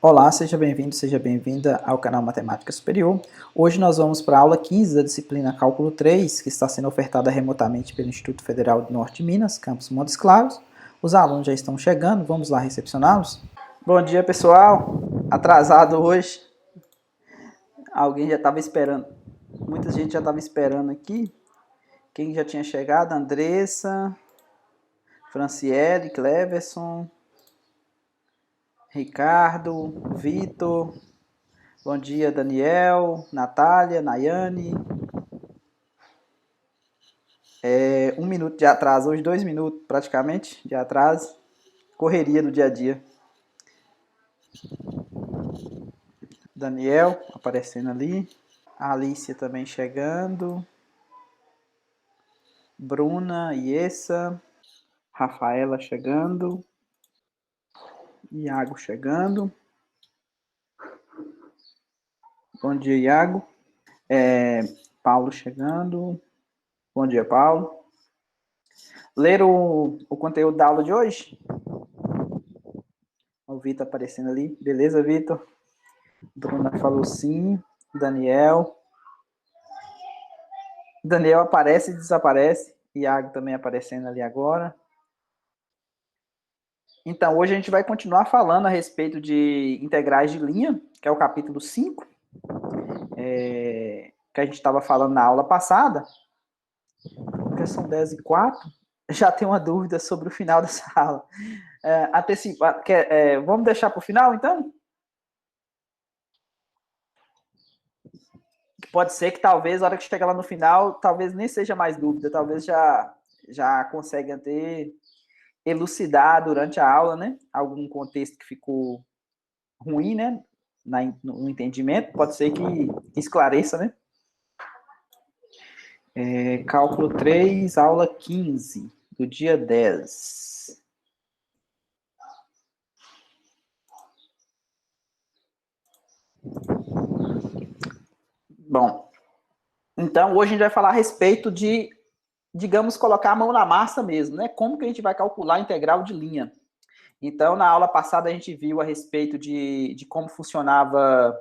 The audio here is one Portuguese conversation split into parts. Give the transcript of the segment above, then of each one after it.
Olá, seja bem-vindo, seja bem-vinda ao canal Matemática Superior. Hoje nós vamos para a aula 15 da disciplina Cálculo 3, que está sendo ofertada remotamente pelo Instituto Federal do Norte de Minas, campus Montes Claros. Os alunos já estão chegando, vamos lá recepcioná-los. Bom dia, pessoal. Atrasado hoje. Alguém já estava esperando. Muita gente já estava esperando aqui. Quem já tinha chegado? Andressa, Franciele, Cleverson, Ricardo, Vitor. Bom dia, Daniel, Natália, Nayane. 1 minuto de atraso, hoje 2 minutos praticamente de atraso. Correria do dia a dia. Daniel aparecendo ali. A Alicia também chegando. Bruna, Iessa. Rafaela chegando. Iago chegando. Bom dia, Iago. Paulo chegando. Bom dia, Paulo. Ler o conteúdo da aula de hoje? O Vitor aparecendo ali. Beleza, Vitor? Bruna falou sim. Daniel aparece e desaparece. Iago também aparecendo ali agora. Então, hoje a gente vai continuar falando a respeito de integrais de linha, que é o capítulo 5, que a gente estava falando na aula passada. Porque são 10h04. Já tem uma dúvida sobre o final dessa aula. Vamos deixar para o final, então? Pode ser que talvez, na hora que chegar lá no final, talvez nem seja mais dúvida, talvez já consiga ter elucidar durante a aula, né? Algum contexto que ficou ruim, né? No entendimento, pode ser que esclareça, né? Cálculo 3, aula 15, do dia 10. Bom, então hoje a gente vai falar a respeito de, digamos, colocar a mão na massa mesmo, né? Como que a gente vai calcular a integral de linha. Então, na aula passada a gente viu a respeito de como funcionava...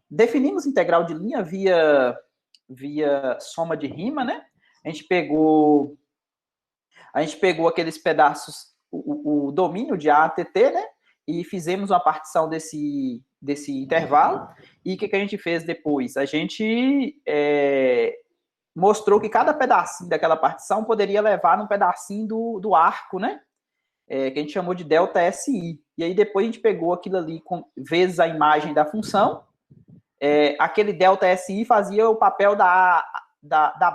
definimos integral de linha via soma de rima, né? A gente pegou aqueles pedaços, o domínio de A até T, né? E fizemos uma partição desse intervalo. E o que a gente fez depois? A gente mostrou que cada pedacinho daquela partição poderia levar num pedacinho do arco, né? Que a gente chamou de delta SI. E aí depois a gente pegou aquilo ali vezes a imagem da função. Aquele delta SI fazia o papel da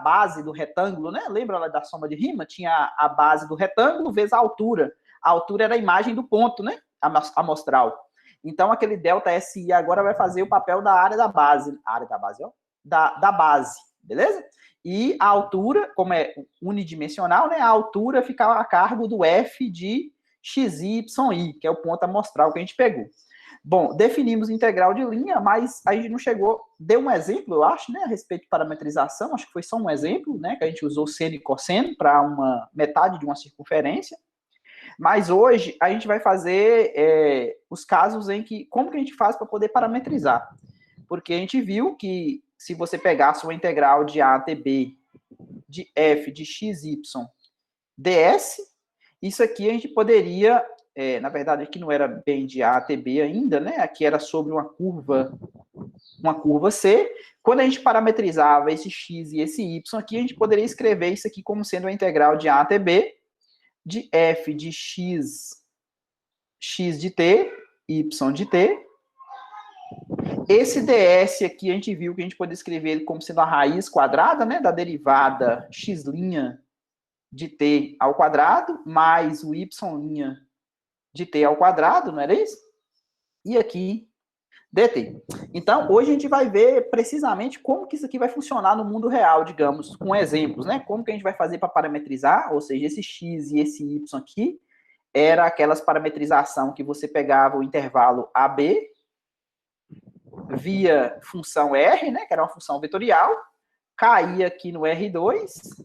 base do retângulo, né? Lembra lá da soma de rima? Tinha a base do retângulo vezes a altura. A altura era a imagem do ponto, né? Amostral. Então, aquele delta SI agora vai fazer o papel da área da base. Da base, beleza? E a altura, como é unidimensional, né? A altura fica a cargo do F de XYI, que é o ponto amostral que a gente pegou. Bom, definimos integral de linha, mas a gente não chegou... Deu um exemplo, eu acho, né, a respeito de parametrização, acho que foi só um exemplo, né, que a gente usou seno e cosseno para uma metade de uma circunferência. Mas hoje a gente vai fazer os casos em que... Como que a gente faz para poder parametrizar? Porque a gente viu que se você pegasse uma integral de A até B, de f de xy ds, isso aqui a gente poderia... na verdade, aqui não era bem de A até B ainda, né? Aqui era sobre uma curva C. Quando a gente parametrizava esse x e esse y aqui, a gente poderia escrever isso aqui como sendo a integral de A até B, de f de x de t, y de t. Esse ds aqui, a gente viu que a gente pode escrever ele como sendo a raiz quadrada, né? Da derivada x' de t ao quadrado, mais o y' de t ao quadrado, não era isso? E aqui, dt. Então, hoje a gente vai ver precisamente como que isso aqui vai funcionar no mundo real, digamos, com exemplos, né? Como que a gente vai fazer para parametrizar, ou seja, esse x e esse y aqui, era aquelas parametrização que você pegava o intervalo AB, via função R, né? Que era uma função vetorial, caía aqui no R2,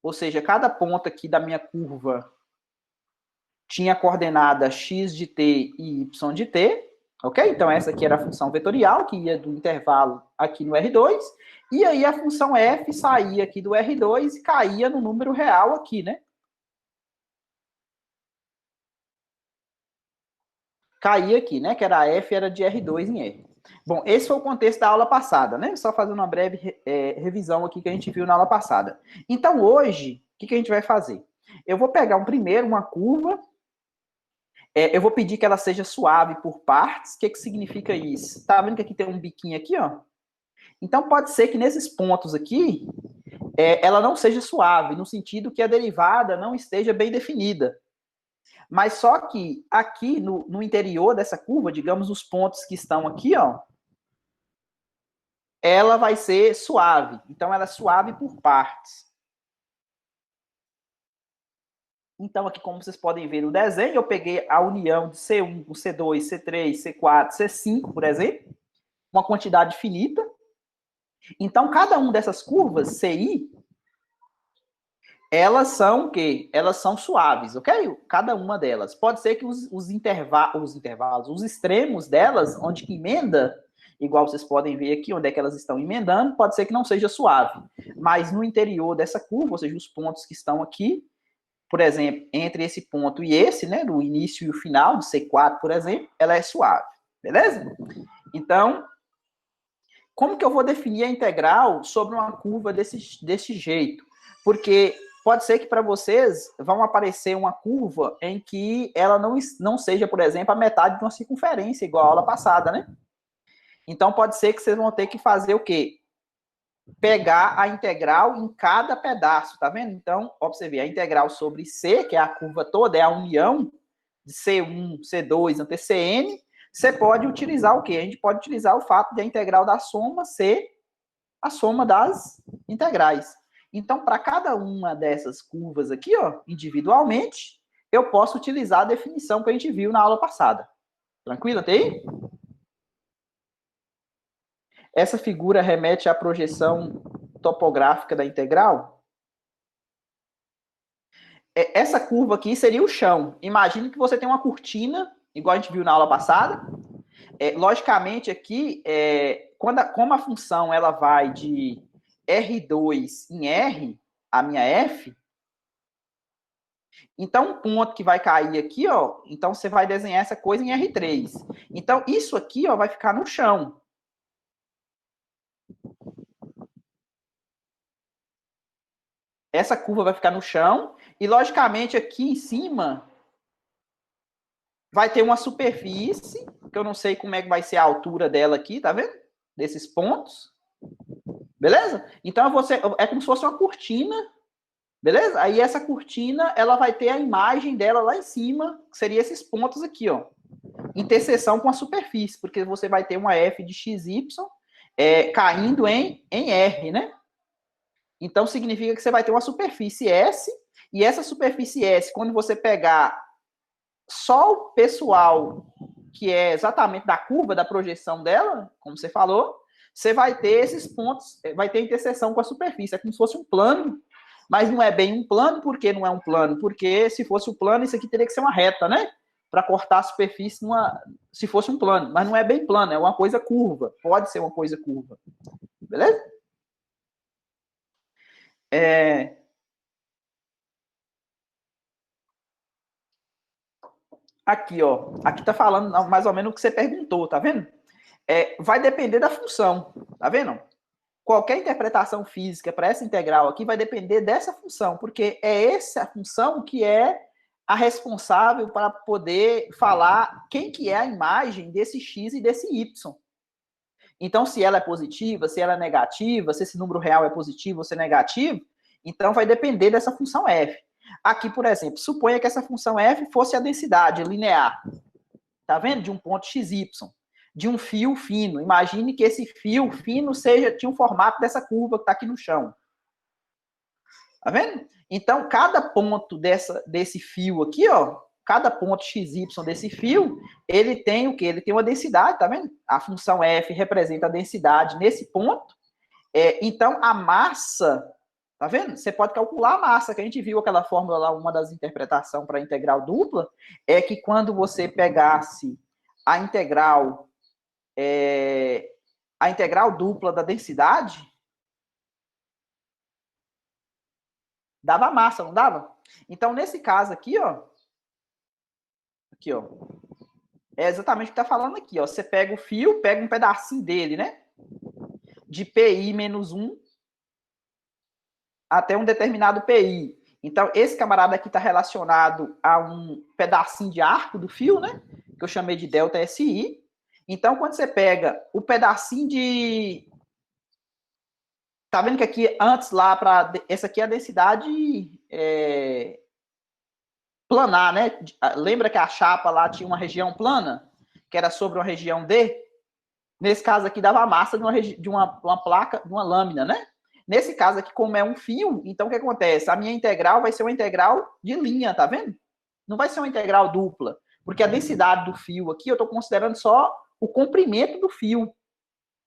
ou seja, cada ponta aqui da minha curva tinha coordenada x de t e y de t, ok? Então, essa aqui era a função vetorial, que ia do intervalo aqui no R2, e aí a função f saía aqui do R2 e caía no número real aqui, né? Caía aqui, né? Que era a f, era de R2 em R. Bom, esse foi o contexto da aula passada, né? Só fazendo uma breve revisão aqui que a gente viu na aula passada. Então, hoje, o que a gente vai fazer? Eu vou pegar primeiro uma curva, eu vou pedir que ela seja suave por partes. O que significa isso? Tá vendo que aqui tem um biquinho aqui, ó? Então, pode ser que nesses pontos aqui, ela não seja suave, no sentido que a derivada não esteja bem definida. Mas só que aqui no interior dessa curva, digamos, os pontos que estão aqui, ó, ela vai ser suave. Então, ela é suave por partes. Então, aqui, como vocês podem ver no desenho, eu peguei a união de C1 com C2, C3, C4, C5, por exemplo, uma quantidade finita. Então, cada uma dessas curvas, CI, elas são o quê? Elas são suaves, ok? Cada uma delas. Pode ser que os intervalos, os extremos delas, onde que emenda, igual vocês podem ver aqui, onde é que elas estão emendando, pode ser que não seja suave. Mas no interior dessa curva, ou seja, os pontos que estão aqui, por exemplo, entre esse ponto e esse, né, do início e o final, do C4, por exemplo, ela é suave, beleza? Então, como que eu vou definir a integral sobre uma curva desse jeito? Porque pode ser que para vocês vão aparecer uma curva em que ela não seja, por exemplo, a metade de uma circunferência, igual a aula passada, né? Então, pode ser que vocês vão ter que fazer o quê? Pegar a integral em cada pedaço, tá vendo? Então, observe, a integral sobre C, que é a curva toda, é a união de C1, C2 até Cn, você pode utilizar o quê? A gente pode utilizar o fato de a integral da soma ser a soma das integrais. Então, para cada uma dessas curvas aqui, ó, individualmente, eu posso utilizar a definição que a gente viu na aula passada. Tranquilo até aí? Essa figura remete à projeção topográfica da integral? Essa curva aqui seria o chão. Imagine que você tem uma cortina, igual a gente viu na aula passada. Logicamente, aqui, como a função ela vai de R2 em R, a minha F, então um ponto que vai cair aqui, ó, então você vai desenhar essa coisa em R3. Então, isso aqui, ó, vai ficar no chão. Essa curva vai ficar no chão, e logicamente aqui em cima vai ter uma superfície, que eu não sei como é que vai ser a altura dela aqui, tá vendo? Desses pontos. Beleza? Então, é como se fosse uma cortina, beleza? Aí essa cortina, ela vai ter a imagem dela lá em cima, que seria esses pontos aqui, ó. Interseção com a superfície, porque você vai ter uma f de xy caindo em R, né? Então, significa que você vai ter uma superfície S, e essa superfície S, quando você pegar só o pessoal que é exatamente da curva, da projeção dela, como você falou, você vai ter esses pontos, vai ter interseção com a superfície. É como se fosse um plano, mas não é bem um plano. Por que não é um plano? Porque se fosse um plano, isso aqui teria que ser uma reta, né? Para cortar a superfície se fosse um plano. Mas não é bem plano, é uma coisa curva. Pode ser uma coisa curva. Beleza? Aqui, ó. Aqui tá falando mais ou menos o que você perguntou, tá vendo? Vai depender da função, tá vendo? Qualquer interpretação física para essa integral aqui vai depender dessa função, porque é essa função que é a responsável para poder falar quem que é a imagem desse x e desse y. Então, se ela é positiva, se ela é negativa, se esse número real é positivo ou se é negativo, então vai depender dessa função f. Aqui, por exemplo, suponha que essa função f fosse a densidade linear, tá vendo? De um ponto xy, de um fio fino. Imagine que esse fio fino tinha um formato dessa curva que está aqui no chão. Tá vendo? Então, cada ponto desse fio aqui, ó, cada ponto xy desse fio, ele tem o quê? Ele tem uma densidade, tá vendo? A função f representa a densidade nesse ponto. Então, a massa Tá vendo? Você pode calcular a massa, que a gente viu aquela fórmula lá, uma das interpretações para a integral dupla, é que quando você pegasse a integral, a integral dupla da densidade, dava massa, não dava? Então, nesse caso aqui, ó, é exatamente o que está falando aqui, ó. Você pega o fio, pega um pedacinho dele, né? De PI menos 1 até um determinado PI. Então, esse camarada aqui está relacionado a um pedacinho de arco do fio, né? Que eu chamei de delta SI. Então, quando você pega o pedacinho de... Tá vendo que aqui, antes lá, essa aqui é a densidade planar, né? Lembra que a chapa lá tinha uma região plana? Que era sobre uma região D? Nesse caso aqui, dava a massa de uma placa, de uma lâmina, né? Nesse caso aqui, como é um fio, então o que acontece? A minha integral vai ser uma integral de linha, tá vendo? Não vai ser uma integral dupla, porque a densidade do fio aqui, eu estou considerando só o comprimento do fio.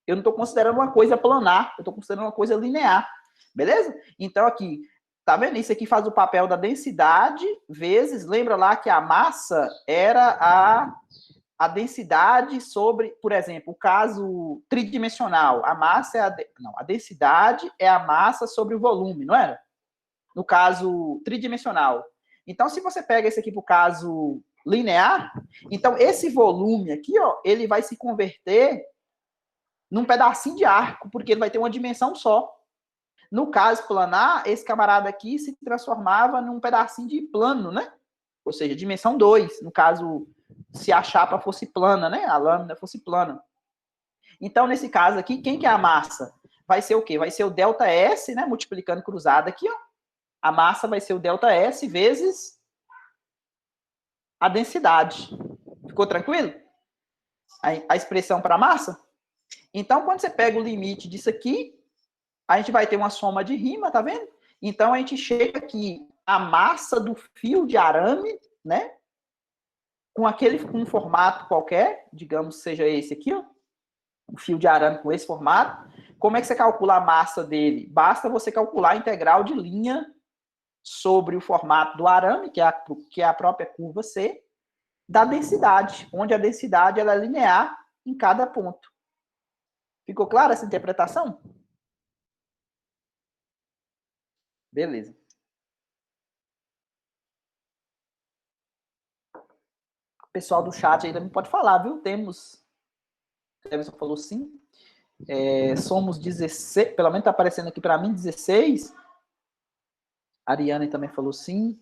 Eu não estou considerando uma coisa planar, eu estou considerando uma coisa linear, beleza? Então aqui, tá vendo? Isso aqui faz o papel da densidade vezes, lembra lá que a massa era a densidade sobre, por exemplo, o caso tridimensional, a massa é a densidade é a massa sobre o volume, não era? No caso tridimensional. Então, se você pega esse aqui para o caso linear, então esse volume aqui, ó, ele vai se converter num pedacinho de arco, porque ele vai ter uma dimensão só. No caso planar, esse camarada aqui se transformava num pedacinho de plano, né? Ou seja, dimensão 2, no caso, se a chapa fosse plana, né? A lâmina fosse plana. Então, nesse caso aqui, quem que é a massa? Vai ser o quê? Vai ser o ΔS, né? Multiplicando cruzado aqui, ó. A massa vai ser o ΔS vezes a densidade. Ficou tranquilo? A expressão para a massa? Então, quando você pega o limite disso aqui, a gente vai ter uma soma de rima, tá vendo? Então, a gente chega aqui, a massa do fio de arame, né? Com um formato qualquer, digamos seja esse aqui, ó, um fio de arame com esse formato. Como é que você calcula a massa dele? Basta você calcular a integral de linha sobre o formato do arame, que é a própria curva C, da densidade, onde a densidade ela é linear em cada ponto. Ficou clara essa interpretação? Beleza. O pessoal do chat aí também pode falar, viu? Temos... Everson falou sim. Somos 16, pelo menos está aparecendo aqui para mim, 16. A Ariane também falou sim.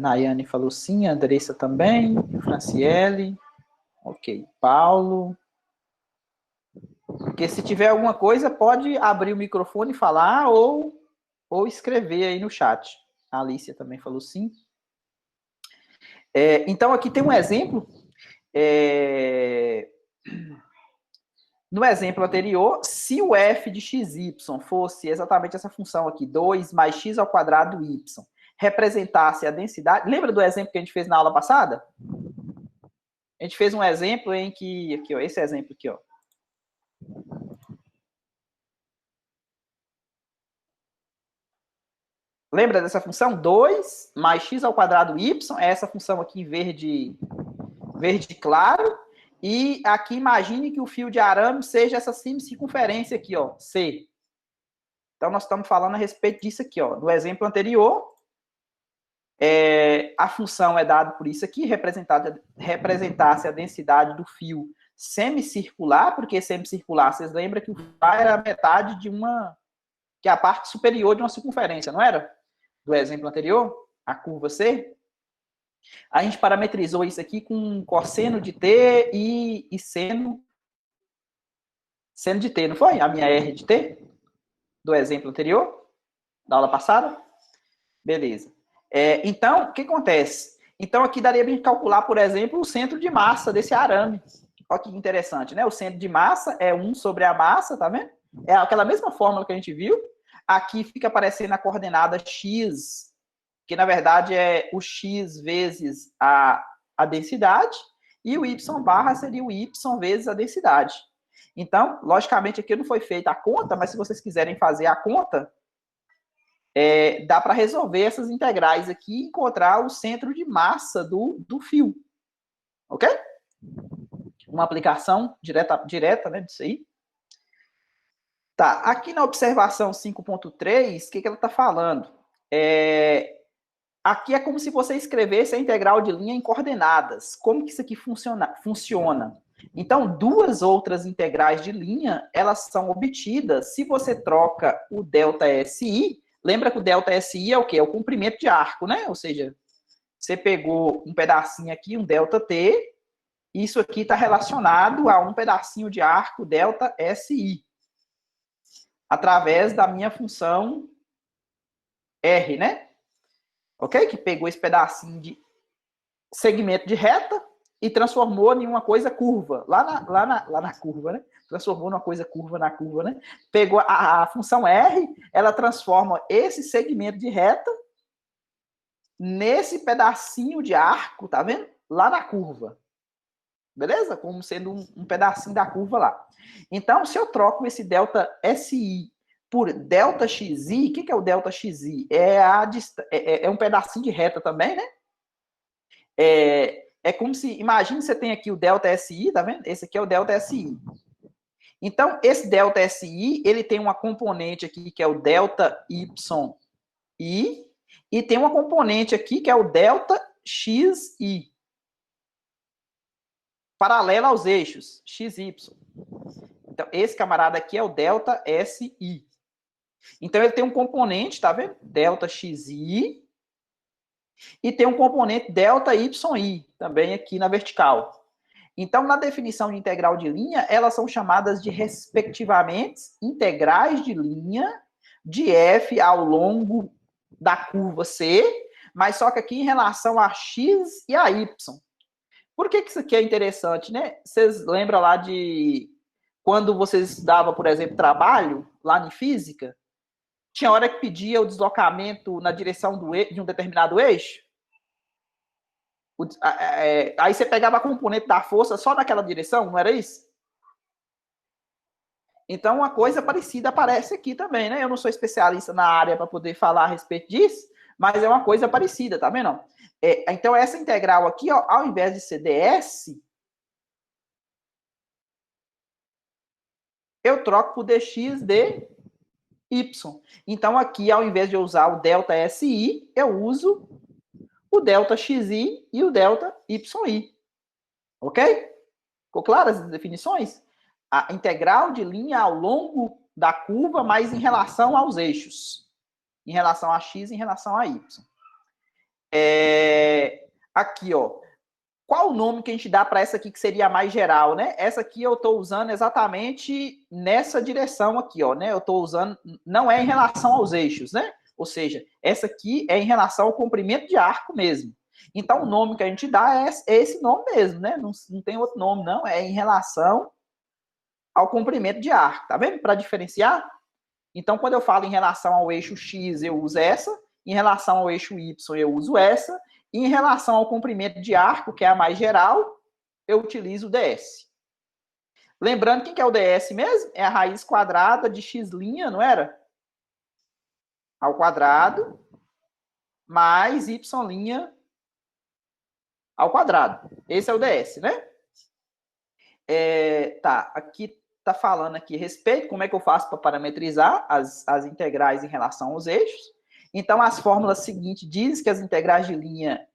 Nayane falou sim. A Andressa também. Franciele. Ok. Paulo. Porque se tiver alguma coisa, pode abrir o microfone e falar ou escrever aí no chat. A Alicia também falou sim. Então, aqui tem um exemplo. No exemplo anterior, se o f de xy fosse exatamente essa função aqui, 2 mais x ao quadrado y, representasse a densidade... Lembra do exemplo que a gente fez na aula passada? A gente fez um exemplo em que... Aqui, ó, esse exemplo aqui, ó. Lembra dessa função? 2 mais x ao quadrado y, é essa função aqui em verde claro. E aqui imagine que o fio de arame seja essa circunferência aqui, ó, C. Então, nós estamos falando a respeito disso aqui, ó. Do exemplo anterior, a função é dada por isso aqui, representasse a densidade do fio semicircular, porque semicircular, vocês lembram que o fio era a metade de que é a parte superior de uma circunferência, não era? Do exemplo anterior, a curva C. A gente parametrizou isso aqui com cosseno de T e seno de T, não foi? A minha R de T, do exemplo anterior, da aula passada. Beleza. Então, o que acontece? Então, aqui daria para a gente calcular, por exemplo, o centro de massa desse arame. Olha que interessante, né? O centro de massa é 1 sobre a massa, tá vendo? É aquela mesma fórmula que a gente viu. Aqui fica aparecendo a coordenada x, que na verdade é o x vezes a densidade, e o y barra seria o y vezes a densidade. Então, logicamente, aqui não foi feita a conta, mas se vocês quiserem fazer a conta, dá para resolver essas integrais aqui e encontrar o centro de massa do fio. Ok? Uma aplicação direta, né, disso aí. Tá, aqui na observação 5.3, o que ela está falando? Aqui é como se você escrevesse a integral de linha em coordenadas. Como que isso aqui funciona? Então, duas outras integrais de linha, elas são obtidas se você troca o ΔSI. Lembra que o ΔSI é o quê? É o comprimento de arco, né? Ou seja, você pegou um pedacinho aqui, um ΔT, isso aqui está relacionado a um pedacinho de arco ΔSI, através da minha função R, né? Ok? Que pegou esse pedacinho de segmento de reta e transformou em uma coisa curva, lá na curva, né? Transformou numa coisa curva na curva, né? Pegou a função R, ela transforma esse segmento de reta nesse pedacinho de arco, tá vendo? Lá na curva. Beleza? Como sendo um pedacinho da curva lá. Então, se eu troco esse delta SI por delta XI, o que é o delta XI? É um pedacinho de reta também, né? É como se, imagine que você tem aqui o delta SI, tá vendo? Esse aqui é o delta SI. Então, esse delta SI, ele tem uma componente aqui que é o delta YI, e tem uma componente aqui que é o delta XI, paralela aos eixos XY. Então, esse camarada aqui é o delta SI. Então, ele tem um componente, tá vendo? Delta XI, e tem um componente delta YI, também aqui na vertical. Então, na definição de integral de linha, elas são chamadas de, respectivamente, integrais de linha de f ao longo da curva C, mas só que aqui em relação a x e a y. Por que isso aqui é interessante, né? Vocês lembram lá de quando vocês estudavam, por exemplo, trabalho, lá em física? Tinha hora que pedia o deslocamento na direção de um determinado eixo? Aí você pegava a componente da força só naquela direção, não era isso? Então, uma coisa parecida aparece aqui também, né? Eu não sou especialista na área para poder falar a respeito disso, mas é uma coisa parecida, tá vendo? Então, essa integral aqui, ó, ao invés de ser ds, eu troco por dx dy. Então, aqui, ao invés de eu usar o delta SI, eu uso o delta xi e o delta yi. Ok? Ficou claro as definições? A integral de linha ao longo da curva, mas em relação aos eixos. Em relação a x e em relação a y. Aqui, ó. Qual o nome que a gente dá para essa aqui que seria a mais geral, né? Essa aqui eu estou usando exatamente nessa direção aqui, ó, né? Eu estou usando, não é em relação aos eixos, né? Ou seja, essa aqui é em relação ao comprimento de arco mesmo. Então, o nome que a gente dá é esse nome mesmo, né? Não tem outro nome, não. É em relação ao comprimento de arco, tá vendo? Para diferenciar. Então, quando eu falo em relação ao eixo X, eu uso essa. Em relação ao eixo Y, eu uso essa. E em relação ao comprimento de arco, que é a mais geral, eu utilizo o ds. Lembrando, quem que é o ds mesmo? É a raiz quadrada de x', não era? Ao quadrado, mais y' ao quadrado. Esse é o ds, né? Tá, aqui tá falando aqui a respeito, como é que eu faço para parametrizar as integrais em relação aos eixos. Então, as fórmulas seguintes dizem que as integrais de linha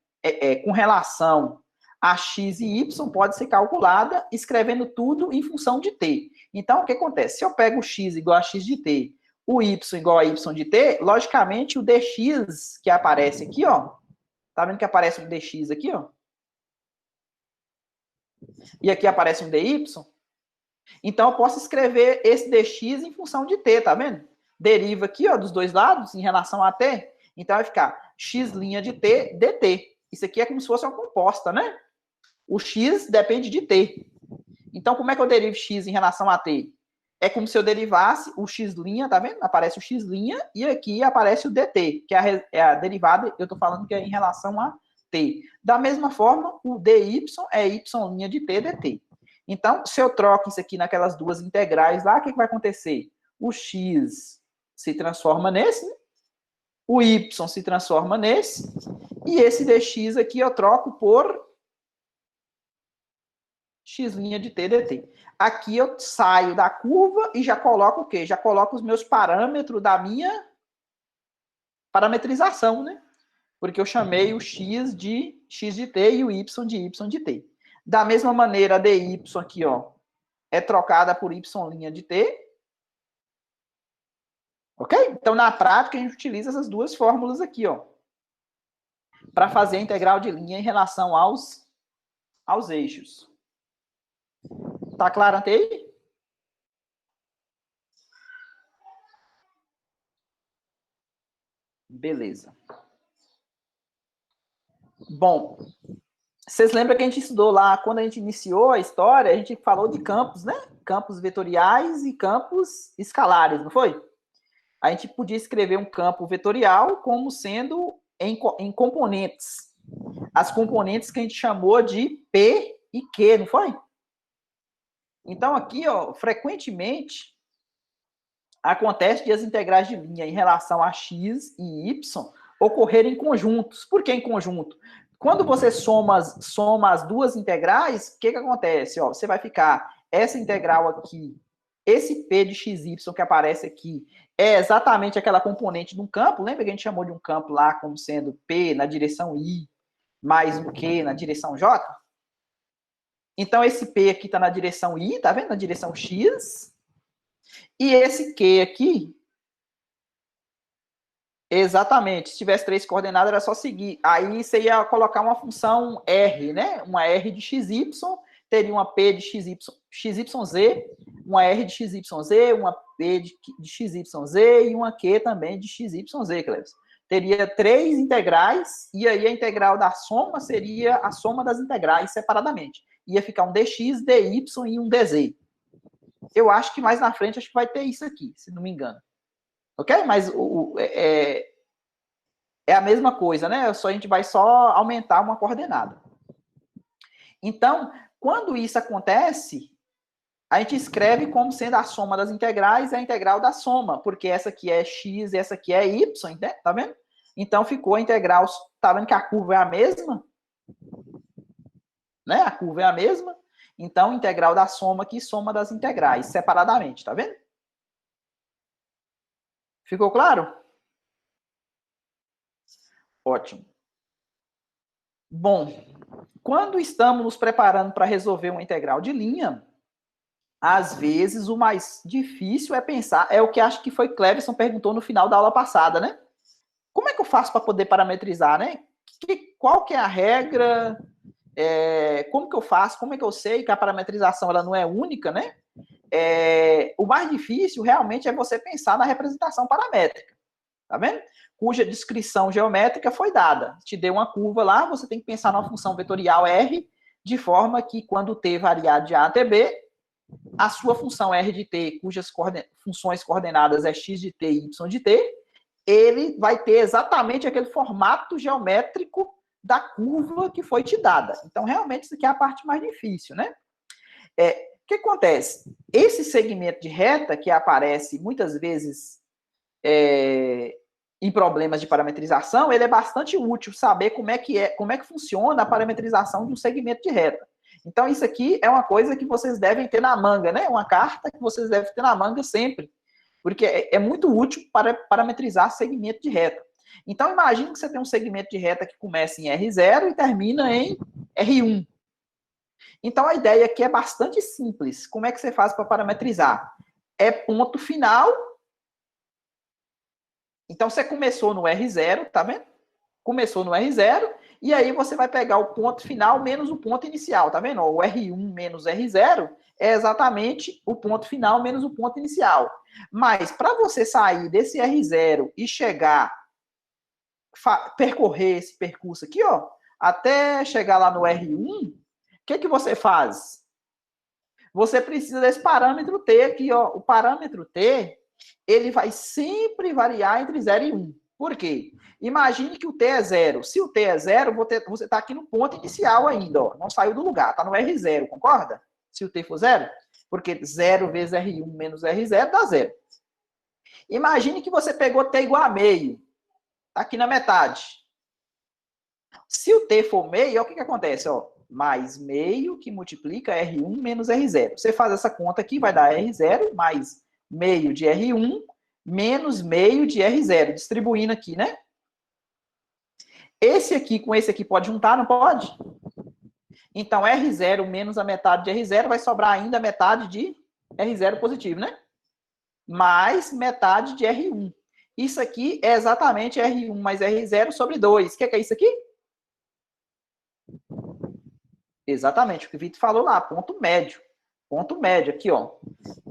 com relação a x e y pode ser calculada escrevendo tudo em função de t. Então, o que acontece? Se eu pego o x igual a x de t, o y igual a y de t, logicamente o dx que aparece aqui, ó, tá vendo que aparece um dx aqui, ó? E aqui aparece um dy. Então, eu posso escrever esse dx em função de t, tá vendo? Deriva aqui, ó, dos dois lados, em relação a t. Então, vai ficar x' de t dt. Isso aqui é como se fosse uma composta, né? O x depende de t. Então, como é que eu derivo x em relação a t? É como se eu derivasse o x', tá vendo? Aparece o x' e aqui aparece o dt, que é a derivada, eu tô falando que é em relação a t. Da mesma forma, o dy é y' de t dt. Então, se eu troco isso aqui naquelas duas integrais lá, o que vai acontecer? O x se transforma nesse, né? o y se transforma nesse, e esse dx aqui eu troco por x' de t dt. Aqui eu saio da curva e já coloco o quê? Já coloco os meus parâmetros da minha parametrização, né? Porque eu chamei o x de t e o y de t. Da mesma maneira, a dy aqui, ó, é trocada por y' de t. Ok? Então, na prática, a gente utiliza essas duas fórmulas aqui, ó, para fazer a integral de linha em relação aos eixos. Tá claro até aí? Beleza. Bom, vocês lembram que a gente estudou lá, quando a gente iniciou a história, a gente falou de campos, né? Campos vetoriais e campos escalares, não foi? A gente podia escrever um campo vetorial como sendo em componentes. As componentes que a gente chamou de P e Q, não foi? Então, aqui, ó, frequentemente, acontece de as integrais de linha em relação a x e y ocorrerem em conjuntos. Por que em conjunto? Quando você soma as duas integrais, o que acontece? Ó, você vai ficar essa integral aqui, esse p de xy que aparece aqui, é exatamente aquela componente de um campo. Lembra que a gente chamou de um campo lá como sendo p na direção i, mais um q na direção j? Então, esse p aqui está na direção i, tá vendo? Na direção x. E esse q aqui, exatamente, se tivesse 3 coordenadas, era só seguir. Aí você ia colocar uma função R, né? Uma R de XY, teria uma P de XYZ, uma R de XYZ, uma P de XYZ e uma Q também de XYZ, Cleves. Teria 3 integrais, e aí a integral da soma seria a soma das integrais separadamente. Ia ficar um dx, dy e um dz. Eu acho que mais na frente acho que vai ter isso aqui, se não me engano. Ok? Mas é a mesma coisa, né? Só a gente vai só aumentar uma coordenada. Então, quando isso acontece, a gente escreve como sendo a soma das integrais, a integral da soma, porque essa aqui é x e essa aqui é y, tá vendo? Então, ficou a integral, tá vendo que a curva é a mesma? Né? A curva é a mesma. Então, integral da soma aqui, soma das integrais, separadamente, tá vendo? Ficou claro? Ótimo. Bom, quando estamos nos preparando para resolver uma integral de linha, às vezes o mais difícil é pensar, é o que acho que foi Cleverson perguntou no final da aula passada, né? Como é que eu faço para poder parametrizar, né? Qual que é a regra? Como que eu faço? Como é que eu sei que a parametrização ela não é única, né? O mais difícil realmente é você pensar na representação paramétrica, tá vendo? Cuja descrição geométrica foi dada. Te deu uma curva lá, você tem que pensar numa função vetorial R, de forma que quando t variar de A até B, a sua função R de t, cujas funções coordenadas é x de t e y de t, ele vai ter exatamente aquele formato geométrico da curva que foi te dada. Então, realmente, isso aqui é a parte mais difícil, né? O que acontece? Esse segmento de reta, que aparece muitas vezes em problemas de parametrização, ele é bastante útil saber como é que funciona a parametrização de um segmento de reta. Então, isso aqui é uma coisa que vocês devem ter na manga, né? Uma carta que vocês devem ter na manga sempre, porque é muito útil para parametrizar segmento de reta. Então, imagine que você tem um segmento de reta que começa em R0 e termina em R1. Então, a ideia aqui é bastante simples. Como é que você faz para parametrizar? É ponto final. Então, você começou no R0, tá vendo? Começou no R0, e aí você vai pegar o ponto final menos o ponto inicial, tá vendo? O R1 menos R0 é exatamente o ponto final menos o ponto inicial. Mas, para você sair desse R0 e chegar, percorrer esse percurso aqui, ó, até chegar lá no R1, o que você faz? Você precisa desse parâmetro T aqui, ó. O parâmetro T, ele vai sempre variar entre 0 e 1. Por quê? Imagine que o T é 0. Se o T é 0, você está aqui no ponto inicial ainda, ó. Não saiu do lugar, está no R0, concorda? Se o T for 0, porque 0 vezes R1 menos R0 dá 0. Imagine que você pegou T igual a meio. Está aqui na metade. Se o t for meio, o que acontece? Ó, mais meio que multiplica R1 menos R0. Você faz essa conta aqui, vai dar R0 mais meio de R1 menos meio de R0, distribuindo aqui, né? Esse aqui com esse aqui pode juntar, não pode? Então, R0 menos a metade de R0 vai sobrar ainda a metade de R0 positivo, né? Mais metade de R1. Isso aqui é exatamente R1 mais R0 sobre 2. O que é isso aqui? Exatamente o que o Vitor falou lá, ponto médio. Ponto médio, aqui, ó.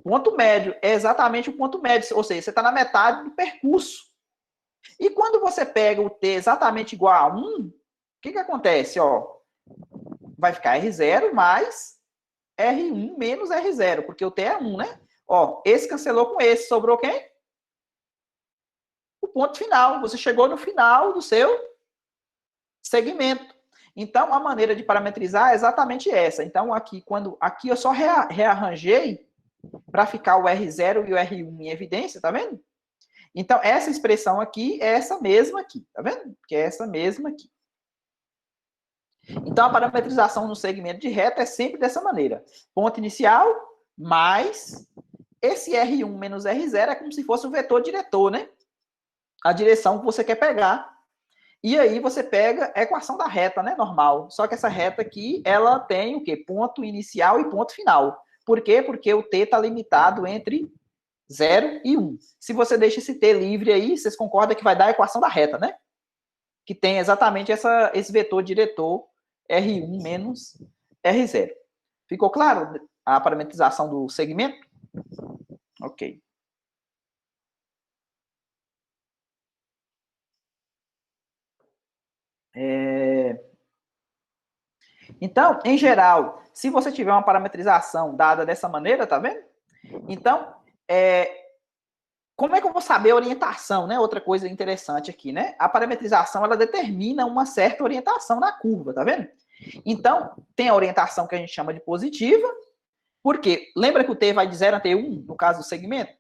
Ponto médio é exatamente o ponto médio, ou seja, você está na metade do percurso. E quando você pega o t exatamente igual a 1, o que acontece? Ó, vai ficar R0 mais R1 menos R0, porque o t é 1, né? Ó, esse cancelou com esse, sobrou quem? O ponto final. Você chegou no final do seu segmento. Então, a maneira de parametrizar é exatamente essa. Então, aqui eu só rearranjei para ficar o R0 e o R1 em evidência, tá vendo? Então, essa expressão aqui é essa mesma aqui, tá vendo? Que é essa mesma aqui. Então, a parametrização no segmento de reta é sempre dessa maneira. Ponto inicial mais esse R1 menos R0 é como se fosse o vetor diretor, né? A direção que você quer pegar. E aí você pega a equação da reta, né? Normal. Só que essa reta aqui, ela tem o quê? Ponto inicial e ponto final. Por quê? Porque o t está limitado entre 0 e 1. Se você deixa esse t livre aí, vocês concordam que vai dar a equação da reta, né? Que tem exatamente esse vetor diretor R1 menos R0. Ficou claro a parametrização do segmento? Ok. Então, em geral, se você tiver uma parametrização dada dessa maneira, tá vendo? Então, como é que eu vou saber a orientação, né? Outra coisa interessante aqui, né? A parametrização, ela determina uma certa orientação na curva, tá vendo? Então, tem a orientação que a gente chama de positiva, porque lembra que o t vai de 0 até 1, no caso do segmento?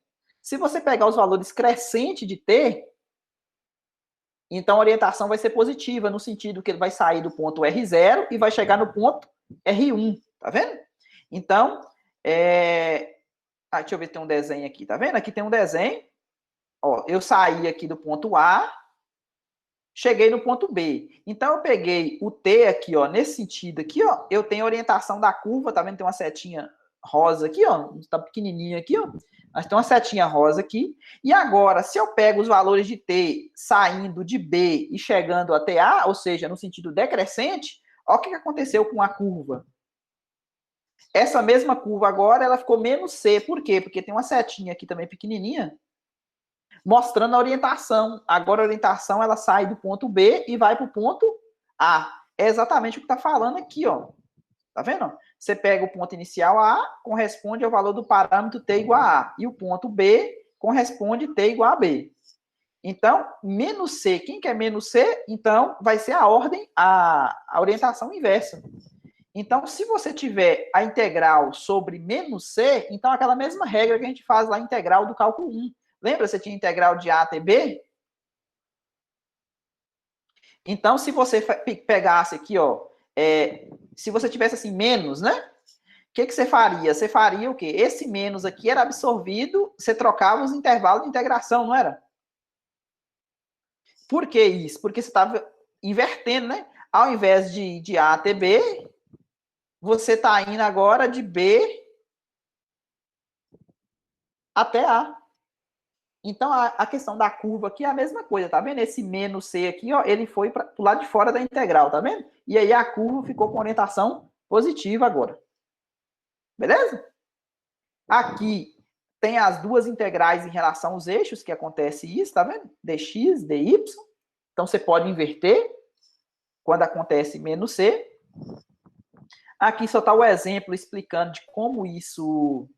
Se você pegar os valores crescentes de t, então a orientação vai ser positiva, no sentido que ele vai sair do ponto R0 e vai chegar no ponto R1, tá vendo? Então, deixa eu ver se tem um desenho aqui, tá vendo? Aqui tem um desenho. Ó, eu saí aqui do ponto A, cheguei no ponto B. Então, eu peguei o T aqui, ó, nesse sentido aqui, ó, eu tenho a orientação da curva, tá vendo? Tem uma setinha rosa aqui, ó, tá pequenininha aqui, ó, mas tem uma setinha rosa aqui. E agora, se eu pego os valores de T saindo de B e chegando até A, ou seja, no sentido decrescente, olha o que aconteceu com a curva. Essa mesma curva agora, ela ficou menos C. Por quê? Porque tem uma setinha aqui também pequenininha, mostrando a orientação. Agora a orientação, ela sai do ponto B e vai para o ponto A. É exatamente o que está falando aqui, ó. Tá vendo? Você pega o ponto inicial A, corresponde ao valor do parâmetro T igual a A. E o ponto B corresponde T igual a B. Então, menos C, quem quer menos C? Então, vai ser a ordem, a orientação inversa. Então, se você tiver a integral sobre menos C, então aquela mesma regra que a gente faz lá, integral do cálculo 1. Lembra? Você tinha integral de A até B? Então, se você pegasse aqui, ó, se você tivesse assim, menos, né? O que você faria? Você faria o quê? Esse menos aqui era absorvido, você trocava os intervalos de integração, não era? Por que isso? Porque você estava invertendo, né? Ao invés de A até B, você está indo agora de B até A. Então, a questão da curva aqui é a mesma coisa, tá vendo? Esse menos C aqui, ó, ele foi para o lado de fora da integral, tá vendo? E aí a curva ficou com orientação positiva agora. Beleza? Aqui tem as duas integrais em relação aos eixos, que acontece isso, tá vendo? dx, dy. Então, você pode inverter quando acontece menos C. Aqui só está o exemplo explicando de como isso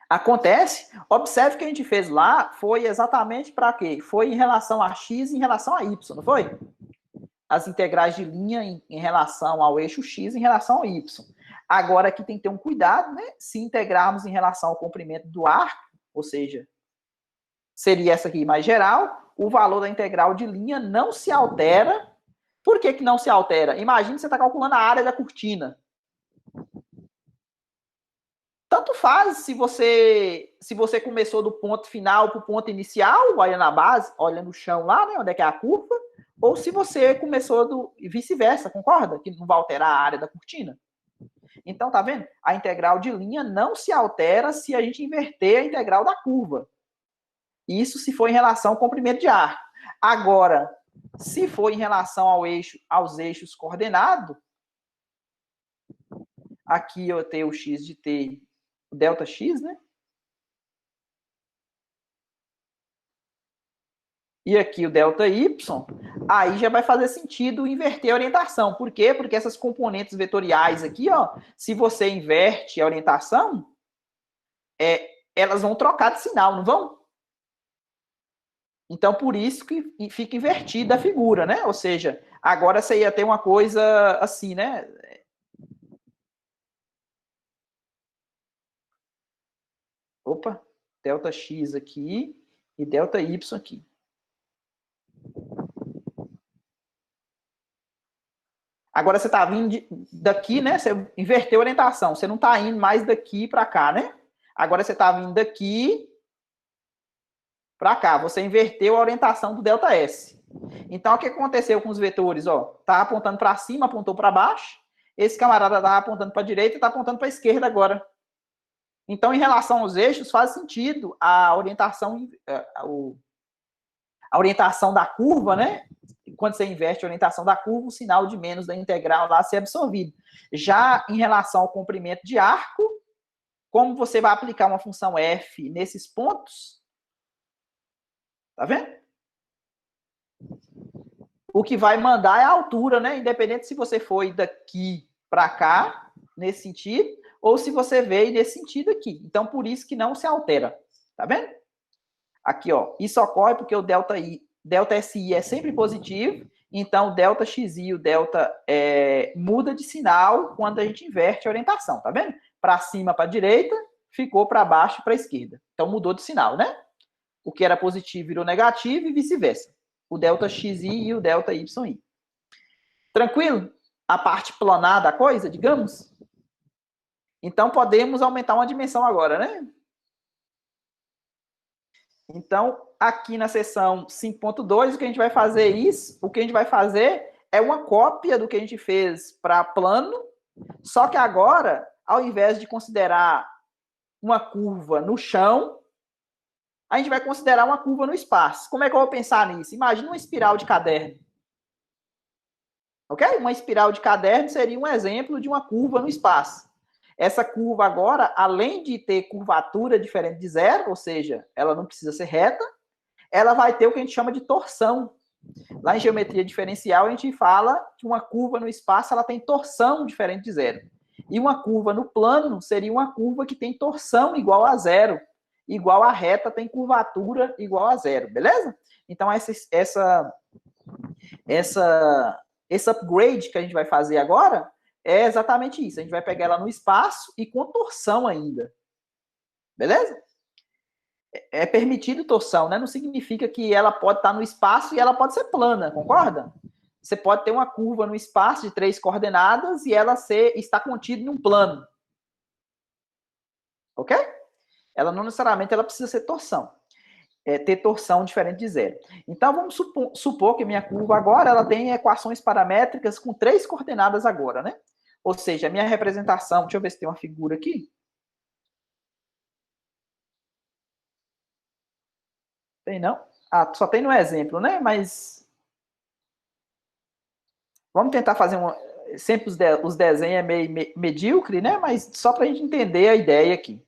acontece. Observe que a gente fez lá foi exatamente para quê? Foi em relação a x e em relação a y, não foi? As integrais de linha em relação ao eixo x em relação ao y. Agora aqui tem que ter um cuidado, né? Se integrarmos em relação ao comprimento do arco, ou seja, seria essa aqui mais geral, o valor da integral de linha não se altera. Por que não se altera? Imagine que você está calculando a área da cortina. Tanto faz se você começou do ponto final para o ponto inicial, olha na base, olha no chão lá, né, onde é que é a curva, ou se você começou do vice-versa, concorda? Que não vai alterar a área da cortina. Então, tá vendo? A integral de linha não se altera se a gente inverter a integral da curva. Isso se for em relação ao comprimento de ar. Agora, se for em relação aos eixos coordenados, aqui eu tenho o x de t, o delta x, né? E aqui o delta y, aí já vai fazer sentido inverter a orientação. Por quê? Porque essas componentes vetoriais aqui, ó, se você inverte a orientação, elas vão trocar de sinal, não vão? Então, por isso que fica invertida a figura, né? Ou seja, agora você ia ter uma coisa assim, né? Opa, delta x aqui e delta y aqui. Agora você está vindo daqui, né? Você inverteu a orientação. Você não está indo mais daqui para cá, né? Agora você está vindo daqui para cá. Você inverteu a orientação do delta S. Então, o que aconteceu com os vetores? Ó, tá apontando para cima, apontou para baixo. Esse camarada está apontando para a direita e está apontando para a esquerda agora. Então, em relação aos eixos, faz sentido a orientação da curva, né? Quando você inverte a orientação da curva, o sinal de menos da integral lá ser absorvido. Já em relação ao comprimento de arco, como você vai aplicar uma função f nesses pontos, tá vendo? O que vai mandar é a altura, né? Independente se você foi daqui para cá, nesse sentido, ou se você veio nesse sentido aqui. Então, por isso que não se altera. Tá vendo? Aqui, ó. Isso ocorre porque o delta SI é sempre positivo, então o delta XI e o delta muda de sinal quando a gente inverte a orientação, tá vendo? Para cima, para a direita, ficou para baixo, para a esquerda. Então mudou de sinal, né? O que era positivo virou negativo e vice-versa. O delta XI e o delta YI. Tranquilo? A parte planar da coisa, digamos? Então podemos aumentar uma dimensão agora, né? Então, aqui na seção 5.2, o que a gente vai fazer é uma cópia do que a gente fez para plano, só que agora, ao invés de considerar uma curva no chão, a gente vai considerar uma curva no espaço. Como é que eu vou pensar nisso? Imagina uma espiral de caderno. Ok? Uma espiral de caderno seria um exemplo de uma curva no espaço. Essa curva agora, além de ter curvatura diferente de zero, ou seja, ela não precisa ser reta, ela vai ter o que a gente chama de torção. Lá em geometria diferencial, a gente fala que uma curva no espaço ela tem torção diferente de zero. E uma curva no plano seria uma curva que tem torção igual a zero, igual a reta tem curvatura igual a zero, beleza? Então, esse upgrade que a gente vai fazer agora é exatamente isso. A gente vai pegar ela no espaço e com torção ainda. Beleza? É permitido torção, né? Não significa que ela pode estar no espaço e ela pode ser plana, concorda? Você pode ter uma curva no espaço de 3 coordenadas e ela está contida em um plano. Ok? Ela não necessariamente ela precisa ser torção. Ter torção diferente de zero. Então, vamos supor que minha curva agora ela tem equações paramétricas com 3 coordenadas agora, né? Ou seja, a minha representação, deixa eu ver se tem uma figura aqui. Tem não? Ah, só tem no exemplo, né? Mas vamos tentar fazer uma. Sempre os desenhos é meio medíocre, né? Mas só para a gente entender a ideia aqui.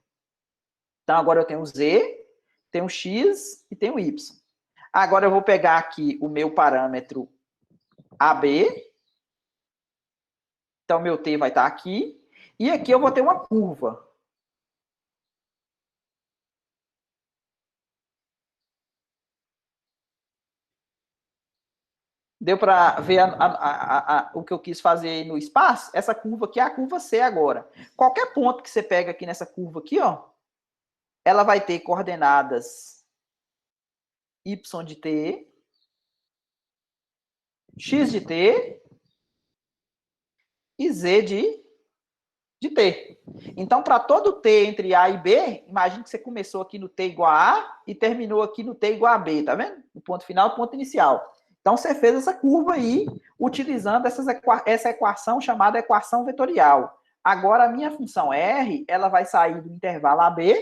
Então, agora eu tenho o Z, tenho o X e tenho o Y. Agora eu vou pegar aqui o meu parâmetro AB. Então, meu T vai estar aqui. E aqui eu vou ter uma curva. Deu para ver o que eu quis fazer no espaço? Essa curva aqui é a curva C agora. Qualquer ponto que você pega aqui nessa curva aqui, ó, ela vai ter coordenadas y de t, x de t e z de t. Então, para todo t entre A e B, imagine que você começou aqui no t igual a A e terminou aqui no t igual a B, tá vendo? O ponto final, o ponto inicial. Então, você fez essa curva aí, utilizando essa equação chamada equação vetorial. Agora, a minha função R, ela vai sair do intervalo AB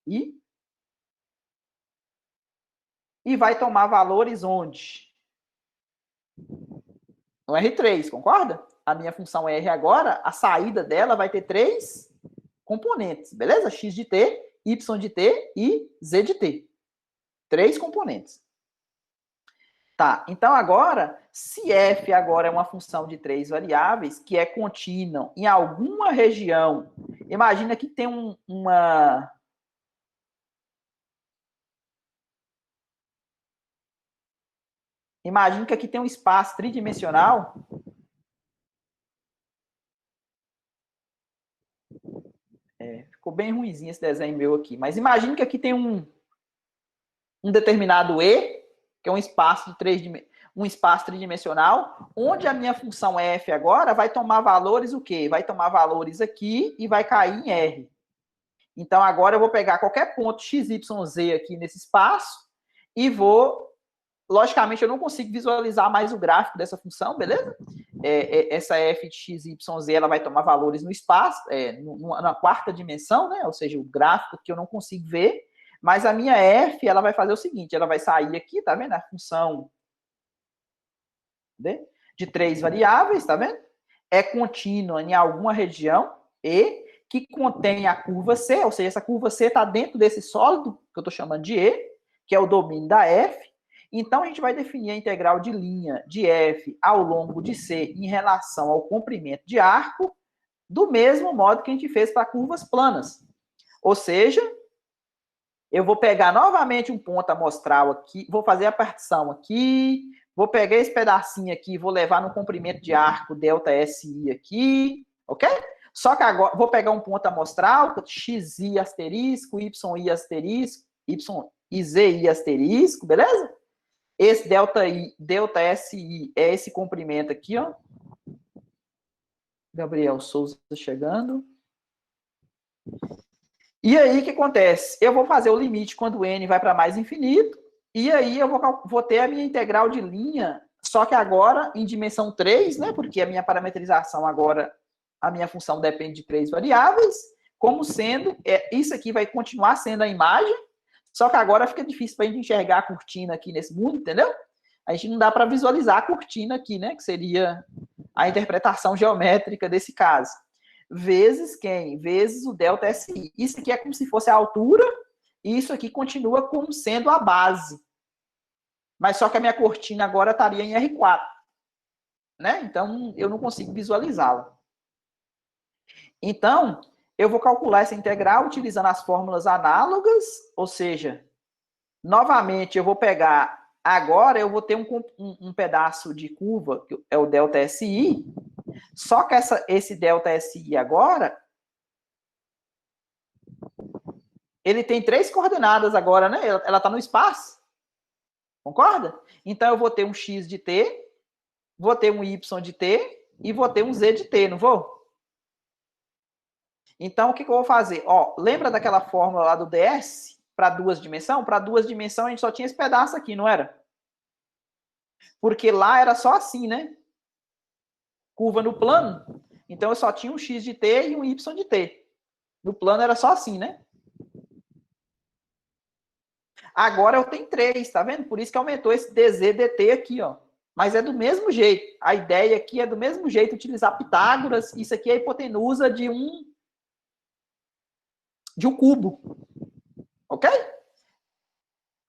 e vai tomar valores onde? No R3, concorda? A minha função R agora, a saída dela vai ter 3 componentes, beleza? X de t, y de t e z de t. 3 componentes. Tá, então agora, se f agora é uma função de 3 variáveis, que é contínua em alguma região, imagina que tem uma... Imagina que aqui tem um espaço tridimensional. Ficou bem ruimzinho esse desenho meu aqui. Mas imagine que aqui tem um determinado E, que é um espaço tridimensional, onde a minha função f agora vai tomar valores o quê? Vai tomar valores aqui e vai cair em R. Então, agora eu vou pegar qualquer ponto x, y, z aqui nesse espaço e vou... Logicamente, eu não consigo visualizar mais o gráfico dessa função, beleza? Essa f de x, y, z, ela vai tomar valores no espaço, na quarta dimensão, né? Ou seja, o gráfico que eu não consigo ver. Mas a minha f, ela vai fazer o seguinte, ela vai sair aqui, tá vendo? A função de 3 variáveis, tá vendo? É contínua em alguma região E, que contém a curva C, ou seja, essa curva C está dentro desse sólido, que eu estou chamando de E, que é o domínio da F. Então, a gente vai definir a integral de linha de F ao longo de C em relação ao comprimento de arco, do mesmo modo que a gente fez para curvas planas. Ou seja, eu vou pegar novamente um ponto amostral aqui, vou fazer a partição aqui, vou pegar esse pedacinho aqui, vou levar no comprimento de arco ΔSI aqui, ok? Só que agora vou pegar um ponto amostral, XI asterisco, YI asterisco, YIZI asterisco, beleza? Esse ΔSI é esse comprimento aqui, ó. Gabriel Souza chegando. E aí, o que acontece? Eu vou fazer o limite quando o n vai para mais infinito, e aí eu vou ter a minha integral de linha, só que agora em dimensão 3, né? Porque a minha parametrização agora, a minha função depende de 3 variáveis, como sendo, isso aqui vai continuar sendo a imagem, só que agora fica difícil para a gente enxergar a cortina aqui nesse mundo, entendeu? A gente não dá para visualizar a cortina aqui, né? Que seria a interpretação geométrica desse caso. Vezes quem? Vezes o ΔSI. Isso aqui é como se fosse a altura, e isso aqui continua como sendo a base. Mas só que a minha cortina agora estaria em R4. Né? Então, eu não consigo visualizá-la. Então, eu vou calcular essa integral utilizando as fórmulas análogas, ou seja, novamente eu vou pegar... Agora eu vou ter um pedaço de curva, que é o ΔSI, só que esse ΔSI agora, ele tem 3 coordenadas agora, né? Ela está no espaço. Concorda? Então, eu vou ter um x de t, vou ter um y de t e vou ter um z de t, não vou? Então, o que eu vou fazer? Ó, lembra daquela fórmula lá do ds para 2 dimensões? Para 2 dimensões, a gente só tinha esse pedaço aqui, não era? Porque lá era só assim, né? Curva no plano. Então, eu só tinha um x de t e um y de t. No plano era só assim, né? Agora eu tenho 3, tá vendo? Por isso que aumentou esse dz dt aqui, ó. Mas é do mesmo jeito. A ideia aqui é do mesmo jeito utilizar Pitágoras. Isso aqui é a hipotenusa de um cubo. Ok?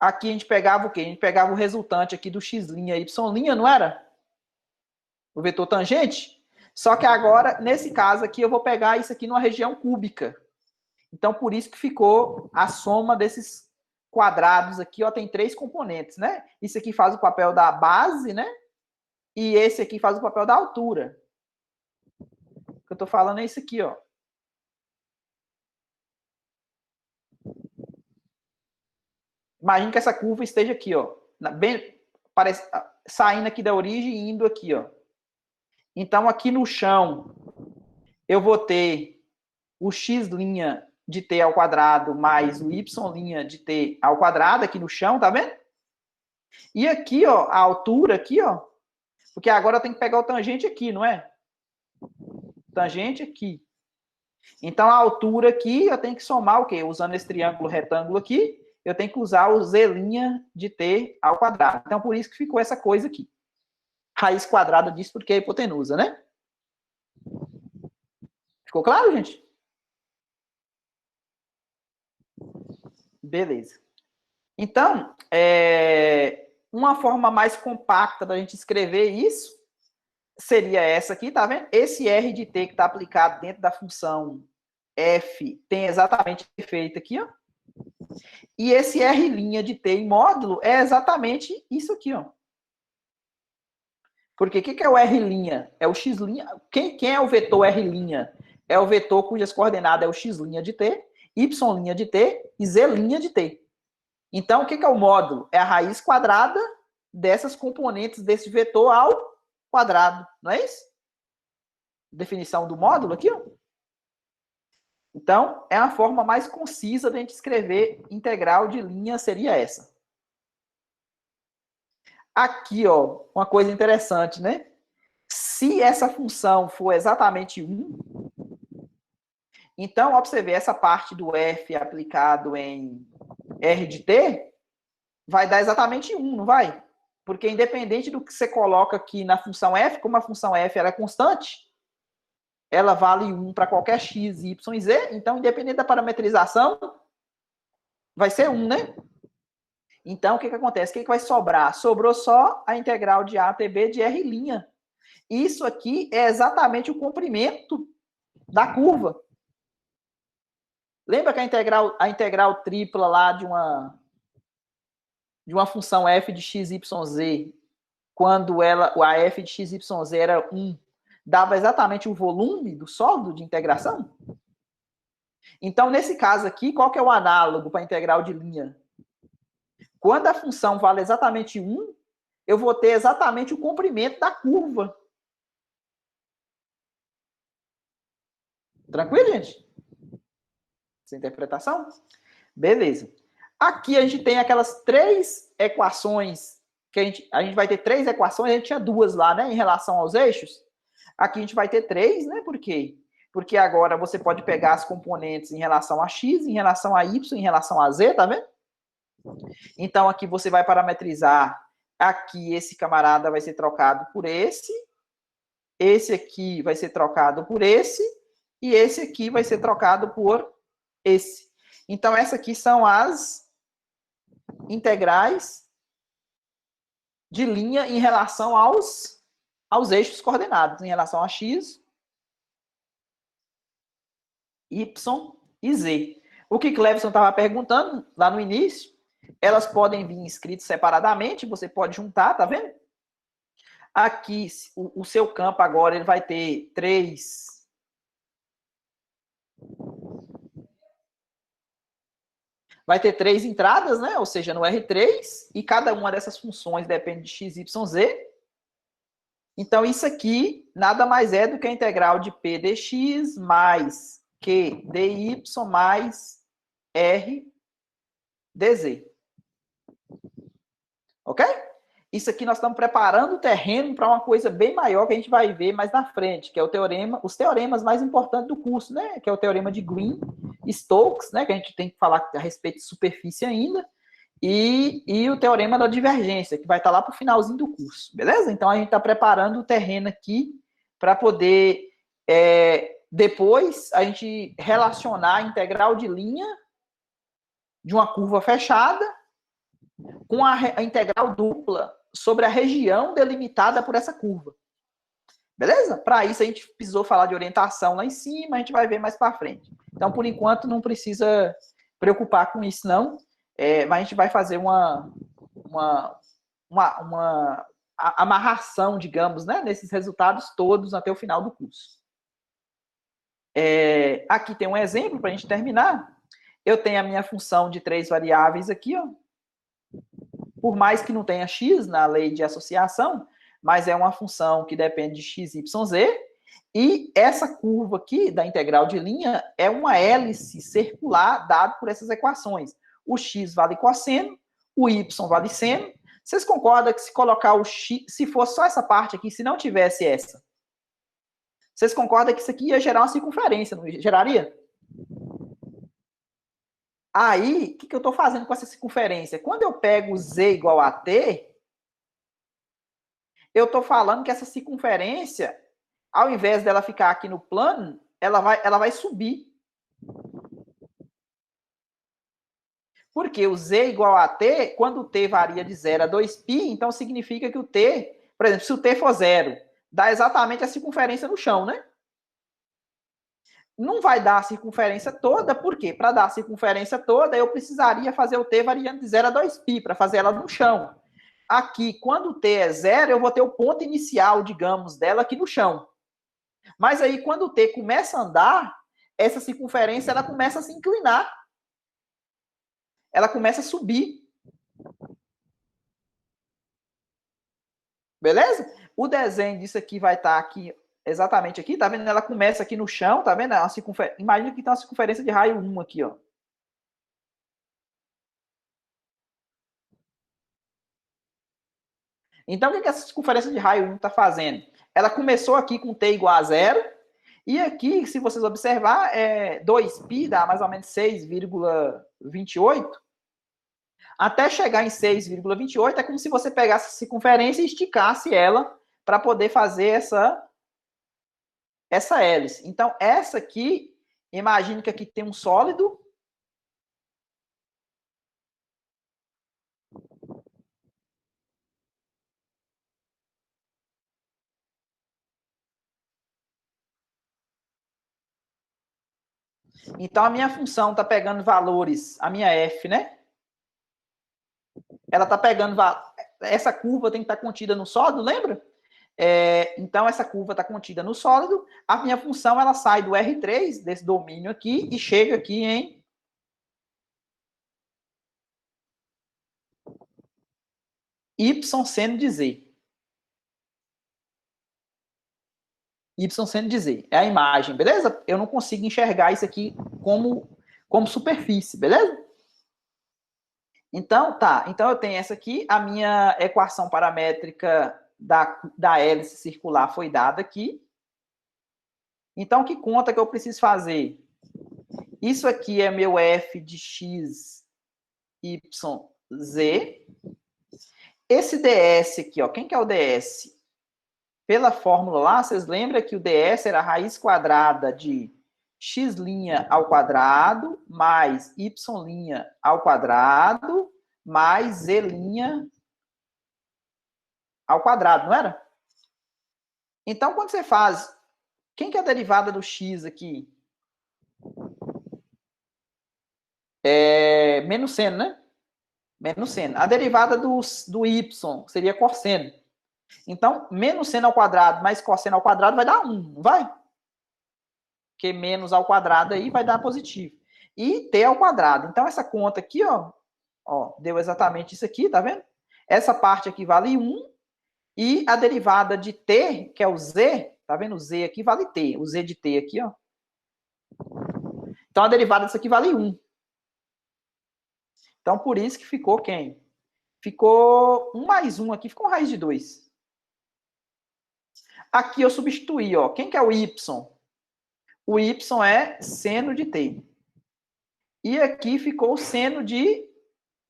Aqui a gente pegava o quê? A gente pegava o resultante aqui do x', y', não era? O vetor tangente. Só que agora, nesse caso aqui, eu vou pegar isso aqui numa região cúbica. Então, por isso que ficou a soma desses quadrados aqui, ó, tem 3 componentes, né? Isso aqui faz o papel da base, né? E esse aqui faz o papel da altura. O que eu estou falando é isso aqui, ó. Imagina que essa curva esteja aqui, ó, bem, parece, saindo aqui da origem e indo aqui, ó. Então, aqui no chão, eu vou ter o x' de t ao quadrado mais o y' de t ao quadrado aqui no chão, tá vendo? E aqui, ó, a altura aqui, ó, porque agora eu tenho que pegar o tangente aqui, não é? Tangente aqui. Então, a altura aqui, eu tenho que somar o quê? Usando esse triângulo retângulo aqui, eu tenho que usar o z' de t ao quadrado. Então, por isso que ficou essa coisa aqui. Raiz quadrada disso porque é hipotenusa, né? Ficou claro, gente? Beleza. Então, uma forma mais compacta da gente escrever isso seria essa aqui, tá vendo? Esse r de t que está aplicado dentro da função f tem exatamente o efeito aqui, ó. E esse r' de t em módulo é exatamente isso aqui, ó. Porque o que é o r'? É o x'. Quem é o vetor r'? É o vetor cujas coordenadas é o x' de t, y' de t e z' de t. Então, o que é o módulo? É a raiz quadrada dessas componentes desse vetor ao quadrado, não é isso? Definição do módulo aqui, ó. Então, é a forma mais concisa de a gente escrever integral de linha, seria essa. Aqui, ó, uma coisa interessante, né? Se essa função for exatamente 1, então, observe, essa parte do f aplicado em r de t vai dar exatamente 1, não vai? Porque independente do que você coloca aqui na função f, como a função f ela é constante, ela vale 1 para qualquer x, y e z, então, independente da parametrização, vai ser 1, né? Então, o que acontece? O que vai sobrar? Sobrou só a integral de a até b de r'. Isso aqui é exatamente o comprimento da curva. Lembra que a integral tripla lá de uma função f de x, y, z, quando a f de x, y, z era 1, dava exatamente o volume do sólido de integração? Então, nesse caso aqui, qual que é o análogo para a integral de linha? Quando a função vale exatamente 1, eu vou ter exatamente o comprimento da curva. Tranquilo, gente? Essa interpretação? Beleza. Aqui a gente tem aquelas 3 equações, que a gente vai ter 3 equações, a gente tinha 2 lá, né, em relação aos eixos. Aqui a gente vai ter 3, né, por quê? Porque agora você pode pegar as componentes em relação a x, em relação a y, em relação a z, tá vendo? Então aqui você vai parametrizar, aqui esse camarada vai ser trocado por esse aqui vai ser trocado por esse, e esse aqui vai ser trocado por esse. Então, essas aqui são as integrais de linha em relação aos eixos coordenados, em relação a x, y e z. O que Clevison estava perguntando lá no início, elas podem vir escritas separadamente, você pode juntar, tá vendo? Aqui, o seu campo agora, ele vai ter 3... Vai ter 3 entradas, né? Ou seja, no R3, e cada uma dessas funções depende de x, y, z. Então, isso aqui nada mais é do que a integral de P dx mais Q dy mais R dz. Ok? Isso aqui nós estamos preparando o terreno para uma coisa bem maior que a gente vai ver mais na frente, que é os teoremas mais importantes do curso, né? Que é o teorema de Green e Stokes, né? Que a gente tem que falar a respeito de superfície ainda. E o teorema da divergência, que vai estar lá para o finalzinho do curso, beleza? Então, a gente está preparando o terreno aqui para poder, depois, a gente relacionar a integral de linha de uma curva fechada com a integral dupla sobre a região delimitada por essa curva. Beleza? Para isso, a gente precisou falar de orientação lá em cima, a gente vai ver mais para frente. Então, por enquanto, não precisa preocupar com isso, não. Mas a gente vai fazer uma amarração, digamos, né, nesses resultados todos até o final do curso. Aqui tem um exemplo para a gente terminar. Eu tenho a minha função de 3 variáveis aqui, ó. por mais que não tenha x na lei de associação, mas é uma função que depende de x, y, z, e essa curva aqui da integral de linha é uma hélice circular dado por essas equações. O x vale cosseno, o y vale seno. Vocês concordam que se colocar o x, se fosse só essa parte aqui, se não tivesse essa, vocês concordam que isso aqui ia gerar uma circunferência, não geraria? Aí, o que eu estou fazendo com essa circunferência? Quando eu pego z igual a t, eu estou falando que essa circunferência, ao invés dela ficar aqui no plano, ela vai subir. Porque o z igual a t, quando o t varia de 0 a 2π, então significa que o t, por exemplo, se o t for 0, dá exatamente a circunferência no chão, né? Não vai dar a circunferência toda, por quê? Para dar a circunferência toda, eu precisaria fazer o t variando de 0 a 2π, para fazer ela no chão. Aqui, quando o t é 0, eu vou ter o ponto inicial, digamos, dela aqui no chão. Mas aí, quando o t começa a andar, essa circunferência ela começa a se inclinar. Ela começa a subir. Beleza? O desenho disso aqui vai estar aqui, exatamente aqui, tá vendo? Ela começa aqui no chão, tá vendo? Imagina que tem uma circunferência de raio 1 aqui, ó. Então, o que essa circunferência de raio 1 está fazendo? Ela começou aqui com t igual a 0, e aqui, se vocês observar, 2π dá mais ou menos 6,28. Até chegar em 6,28, é como se você pegasse a circunferência e esticasse ela para poder fazer essa hélice. Então, essa aqui, imagine que aqui tem um sólido. Então, a minha função está pegando valores, a minha f, né? Ela está pegando... Essa curva tem que estar contida no sólido, lembra? Então, essa curva está contida no sólido. A minha função, ela sai do R3, desse domínio aqui, e chega aqui em y seno de z. Y seno de z. É a imagem, beleza? Eu não consigo enxergar isso aqui como superfície, beleza? Então, tá. Então, eu tenho essa aqui. A minha equação paramétrica da hélice circular foi dada aqui. Então, que conta que eu preciso fazer? Isso aqui é meu f de x, y, z. Esse ds aqui, ó, quem que é o ds? Pela fórmula lá, vocês lembram que o ds era a raiz quadrada de x' ao quadrado mais y' ao quadrado mais z' ao quadrado, não era? Então, quando você faz... Quem que é a derivada do x aqui? Menos seno, né? Menos seno. A derivada do y seria cosseno. Então, menos seno ao quadrado mais cosseno ao quadrado vai dar 1, não vai? Porque menos ao quadrado aí vai dar positivo. E t ao quadrado. Então, essa conta aqui, ó, deu exatamente isso aqui, tá vendo? Essa parte aqui vale 1. E a derivada de t, que é o z, tá vendo? O z aqui vale t. O z de t aqui, ó. Então, a derivada disso aqui vale 1. Então, por isso que ficou quem? Ficou 1 mais 1 aqui, ficou raiz de 2. Aqui eu substituí, ó. Quem que é o y? O y é seno de t. E aqui ficou o seno de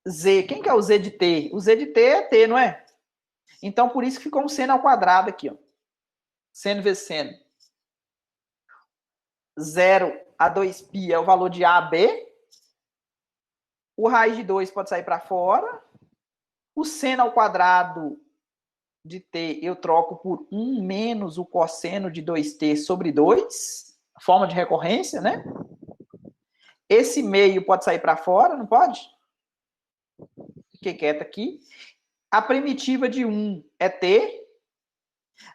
z. Quem que é o z de t? O z de t é t, não é? Então, por isso que ficou um seno ao quadrado aqui, ó. Seno vezes seno. 0 a 2π é o valor de AB. O raiz de 2 pode sair para fora. O seno ao quadrado de t eu troco por 1 menos o cosseno de 2t sobre 2. Forma de recorrência, né? Esse meio pode sair para fora, não pode? Fiquei quieto aqui. A primitiva de 1 é t.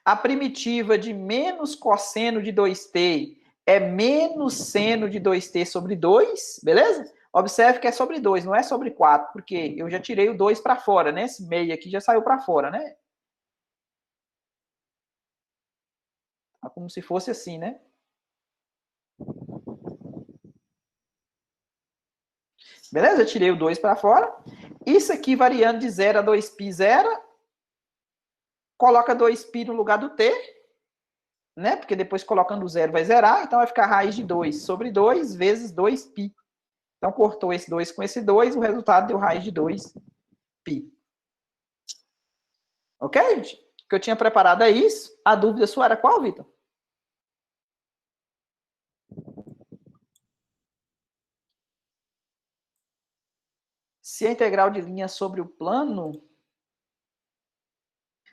A primitiva de menos cosseno de 2t é menos seno de 2t sobre 2, beleza? Observe que é sobre 2, não é sobre 4, porque eu já tirei o 2 para fora, né? Esse meio aqui já saiu para fora, né? É como se fosse assim, né? Beleza? Eu tirei o 2 para fora. Isso aqui variando de 0 a 2π zero. Coloca 2π no lugar do t, né? Porque depois colocando o zero vai zerar, então vai ficar raiz de 2 sobre 2 vezes 2π. Então cortou esse 2 com esse 2, o resultado deu raiz de 2π. Ok, gente? O que eu tinha preparado é isso. A dúvida sua era qual, Vitor? Se a integral de linha sobre o plano...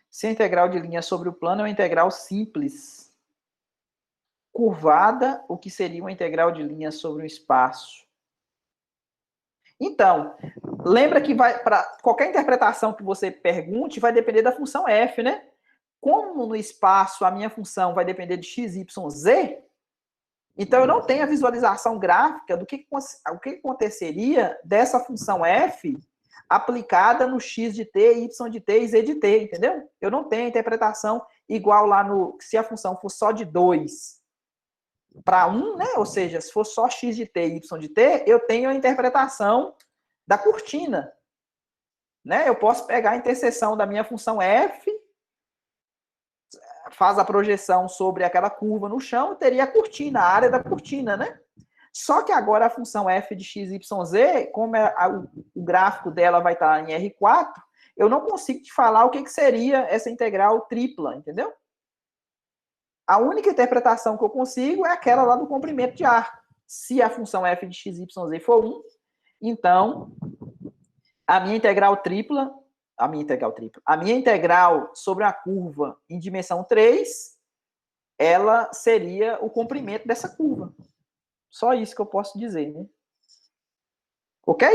Se a integral de linha sobre o plano é uma integral simples. Curvada, o que seria uma integral de linha sobre um espaço. Então, lembra que vai para qualquer interpretação que você pergunte, vai depender da função f, né? Como no espaço a minha função vai depender de x, y, z, então eu não tenho a visualização gráfica do que aconteceria dessa função f aplicada no x de t, y de t e z de t, entendeu? Eu não tenho a interpretação igual lá no... Se a função for só de 2 para 1, né? Ou seja, se for só x de t e y de t, eu tenho a interpretação da cortina, né? Eu posso pegar a interseção da minha função f, faz a projeção sobre aquela curva no chão, teria a cortina, a área da cortina, né? Só que agora a função f de x, y, z, como o gráfico dela vai estar em R4, eu não consigo te falar o que seria essa integral tripla, entendeu? A única interpretação que eu consigo é aquela lá do comprimento de arco. Se a função f de x, y, z for 1, então a minha integral sobre a curva em dimensão 3, ela seria o comprimento dessa curva. Só isso que eu posso dizer, né? Ok?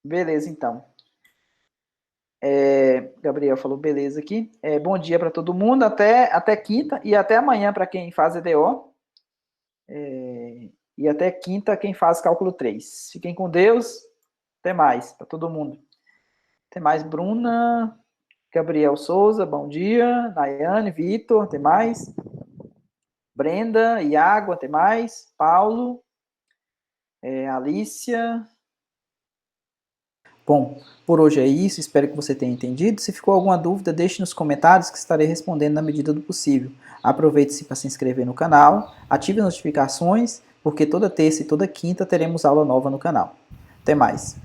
Beleza, então. Gabriel falou beleza aqui. Bom dia para todo mundo, até quinta e até amanhã para quem faz EDO. E até quinta quem faz cálculo 3. Fiquem com Deus. Até mais para todo mundo. Até mais, Bruna, Gabriel Souza, bom dia. Nayane, Vitor, até mais. Brenda, Iago, até mais. Paulo, Alícia. Bom, por hoje é isso, espero que você tenha entendido. Se ficou alguma dúvida, deixe nos comentários que estarei respondendo na medida do possível. Aproveite-se para se inscrever no canal, ative as notificações, porque toda terça e toda quinta teremos aula nova no canal. Até mais!